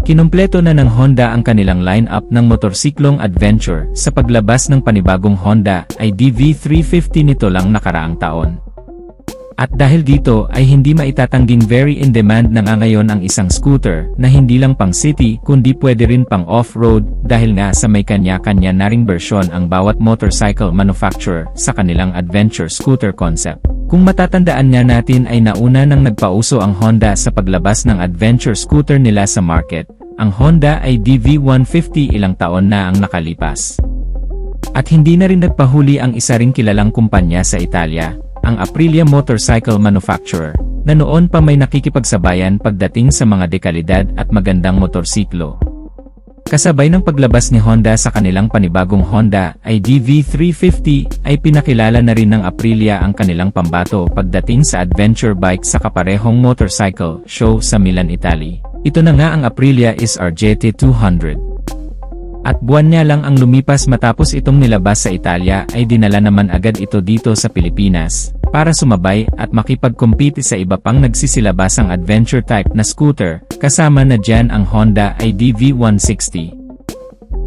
Kinumpleto na ng Honda ang kanilang lineup ng motorsiklong adventure sa paglabas ng panibagong Honda ID.V350 nito lang nakaraang taon. At dahil dito ay hindi maitatangging very in demand na nga ngayon ang isang scooter na hindi lang pang city kundi pwede rin pang off-road dahil nga sa may kanya-kanya na ring bersyon ang bawat motorcycle manufacturer sa kanilang adventure scooter concept. Kung matatandaan nga natin ay nauna nang nagpauso ang Honda sa paglabas ng adventure scooter nila sa market, ang Honda ID.V150 ilang taon na ang nakalipas. At hindi na rin nagpahuli ang isa ring kilalang kumpanya sa Italia, ang Aprilia motorcycle manufacturer, na noon pa may nakikipagsabayan pagdating sa mga dekalidad at magandang motorsiklo. Kasabay ng paglabas ni Honda sa kanilang panibagong Honda ID.V350 ay pinakilala na rin ng Aprilia ang kanilang pambato pagdating sa adventure bike sa kaparehong motorcycle show sa Milan, Italy. Ito na nga ang Aprilia SR-GT 200. At buwan niya lang ang lumipas matapos itong nilabas sa Italia ay dinala naman agad ito dito sa Pilipinas para sumabay at makipag-compete sa iba pang nagsisilabasang adventure type na scooter, kasama na dyan ang Honda ID.V160.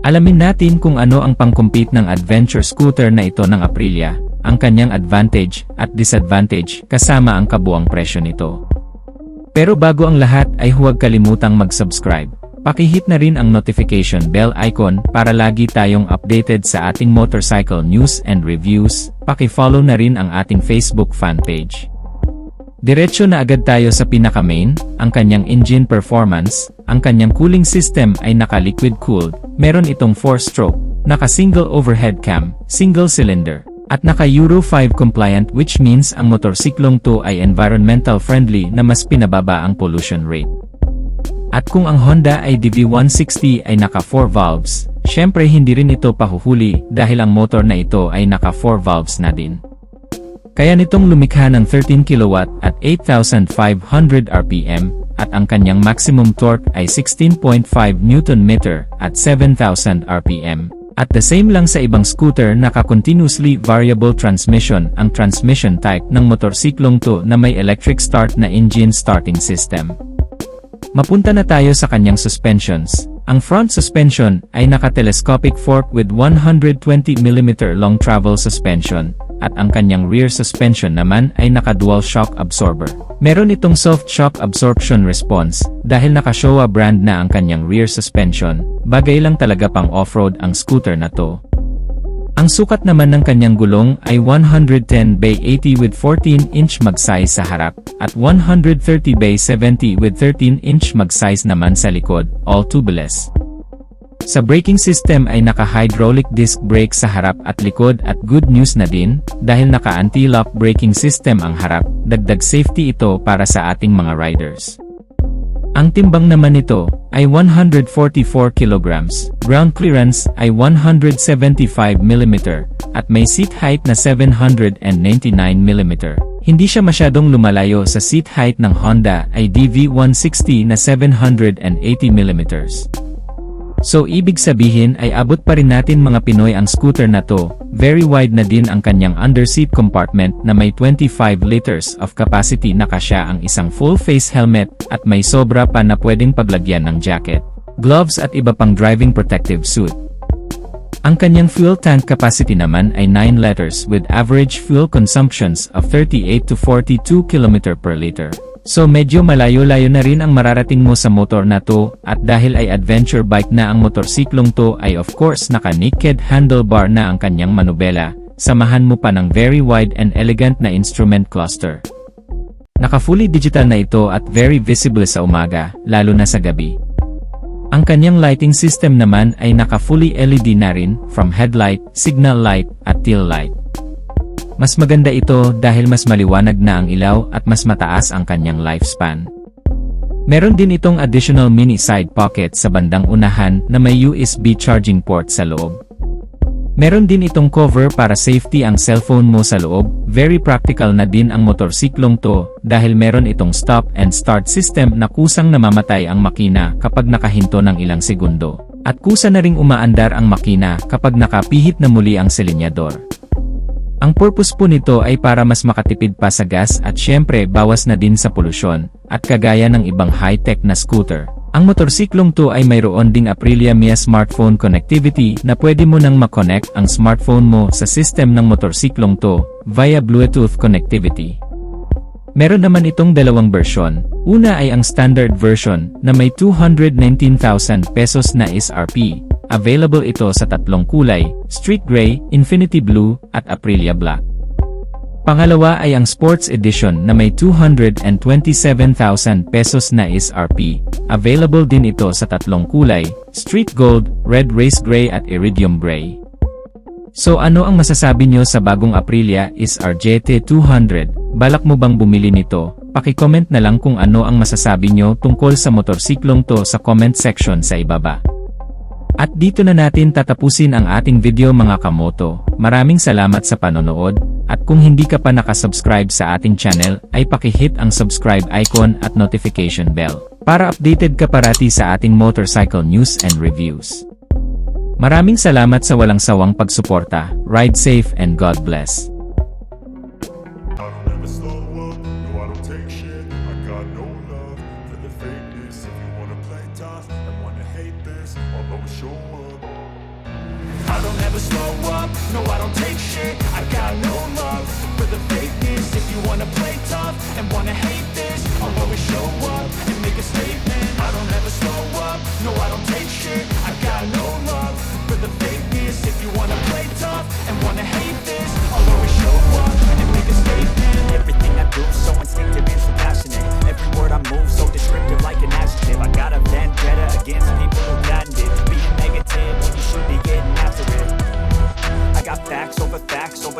Alamin natin kung ano ang pang-compete ng adventure scooter na ito ng Aprilia, ang kanyang advantage at disadvantage kasama ang kabuang presyo nito. Pero bago ang lahat ay huwag kalimutang mag-subscribe. Pakihit na rin ang notification bell icon para lagi tayong updated sa ating motorcycle news and reviews. Paki-follow na rin ang ating Facebook fan page. Diretso na agad tayo sa pinaka-main, ang kanyang engine performance. Ang kanyang cooling system ay naka-liquid cooled, meron itong 4-stroke, naka-single overhead cam, single cylinder, at naka-Euro 5 compliant, which means ang motorsiklong to ay environmental friendly na mas pinababa ang pollution rate. At kung ang Honda ID.V160 ay naka 4 valves, syempre hindi rin ito pahuhuli dahil ang motor na ito ay naka 4 valves na din. Kaya nitong lumikha ng 13 kW at 8,500 RPM, at ang kanyang maximum torque ay 16.5 Nm at 7,000 RPM. At the same lang sa ibang scooter naka-continuously variable transmission ang transmission type ng motorsiklong to na may electric start na engine starting system. Mapunta na tayo sa kanyang suspensions. Ang front suspension ay naka-telescopic fork with 120mm long travel suspension, at ang kanyang rear suspension naman ay naka-dual shock absorber. Meron itong soft shock absorption response, dahil naka-Showa brand na ang kanyang rear suspension, bagay lang talaga pang off-road ang scooter na to. Ang sukat naman ng kanyang gulong ay 110/80 with 14-inch mag-size sa harap, at 130/70 with 13-inch mag-size naman sa likod, all tubeless. Sa braking system ay naka-hydraulic disc brake sa harap at likod, at good news na din, dahil naka-anti-lock braking system ang harap, dagdag safety ito para sa ating mga riders. Ang timbang naman nito ay 144 kg, ground clearance ay 175 mm, at may seat height na 799 mm. Hindi siya masyadong lumalayo sa seat height ng Honda ID.V160 na 780 mm. So ibig sabihin ay abot pa rin natin mga Pinoy ang scooter na to. Very wide na din ang kanyang underseat compartment na may 25 liters of capacity na kasya ang isang full face helmet, at may sobra pa na pwedeng paglagyan ng jacket, gloves at iba pang driving protective suit. Ang kanyang fuel tank capacity naman ay 9 liters with average fuel consumptions of 38 to 42 km per liter. So medyo malayo-layo na rin ang mararating mo sa motor na to, at dahil ay adventure bike na ang motorsiklong to ay of course naka-naked handlebar na ang kanyang manubela, samahan mo pa ng very wide and elegant na instrument cluster. Naka-fully digital na ito at very visible sa umaga, lalo na sa gabi. Ang kanyang lighting system naman ay naka-fully LED na rin, from headlight, signal light, at tail light. Mas maganda ito dahil mas maliwanag na ang ilaw at mas mataas ang kanyang lifespan. Meron din itong additional mini side pocket sa bandang unahan na may USB charging port sa loob. Meron din itong cover para safety ang cellphone mo sa loob. Very practical na din ang motorsiklong to dahil meron itong stop and start system na kusang namamatay ang makina kapag nakahinto ng ilang segundo. At kusa na ring umaandar ang makina kapag nakapihit na muli ang silinyador. Ang purpose po nito ay para mas makatipid pa sa gas at syempre bawas na din sa polusyon, at kagaya ng ibang high-tech na scooter. Ang motorsiklong to ay mayroon ding Aprilia Mia smartphone connectivity na pwede mo nang makonect ang smartphone mo sa system ng motorsiklong to via Bluetooth connectivity. Meron naman itong dalawang bersyon. Una ay ang standard version na may 219,000 pesos na SRP. Available ito sa tatlong kulay, Street Gray, Infinity Blue, at Aprilia Black. Pangalawa ay ang Sports Edition na may 227,000 pesos na SRP. Available din ito sa tatlong kulay, Street Gold, Red Race Gray at Iridium Gray. So ano ang masasabi nyo sa bagong Aprilia SR GT 200? Balak mo bang bumili nito? Paki-comment na lang kung ano ang masasabi nyo tungkol sa motorsiklong to sa comment section sa ibaba. At dito na natin tatapusin ang ating video mga kamoto. Maraming salamat sa panonood, at kung hindi ka pa nakasubscribe sa ating channel ay paki-hit ang subscribe icon at notification bell para updated ka parati sa ating motorcycle news and reviews. Maraming salamat sa walang sawang pagsuporta. Ride safe and God bless. I don't ever slow up, no I don't take shit. I got no love for the fakeness. If you wanna play tough and wanna hate this, I'll always show up and make a statement. I don't ever slow up, no I don't take shit. I got no love for the fakeness. If you wanna play tough and wanna hate this, I'll always show up and make a statement. Everything I do so instinctive and so passionate. Every word I move so descriptive like an adjective. I got a vendetta against people who patented being negative when you should be getting after it. I got facts over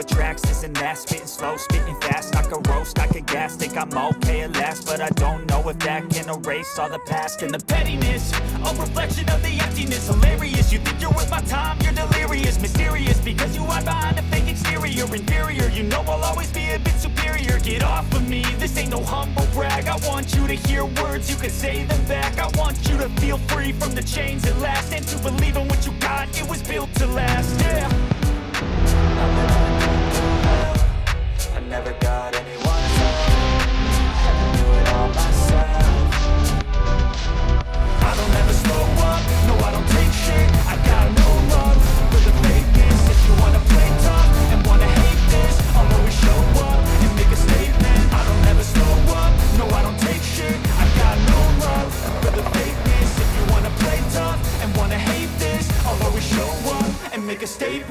tracks, this and that, spitting slow, spitting fast. I could roast, I could gas, think I'm okay at last, but I don't know if that can erase all the past and the pettiness. A reflection of the emptiness, hilarious. You think you're worth my time, you're delirious, mysterious, because you hide behind a fake exterior, inferior. You know I'll always be a bit superior. Get off of me, this ain't no humble brag. I want you to hear words, you can say them back. I want you to feel free from the chains at last, and to believe in what you got, it was built to last, yeah. I never got anyone's help, had to do it all myself. I don't ever slow up, no I don't take shit. I got no love for the fakeness. If you wanna play tough and wanna hate this, I'll always show up and make a statement. I don't ever slow up, no I don't take shit. I got no love for the fakeness. If you wanna play tough and wanna hate this, I'll always show up and make a statement.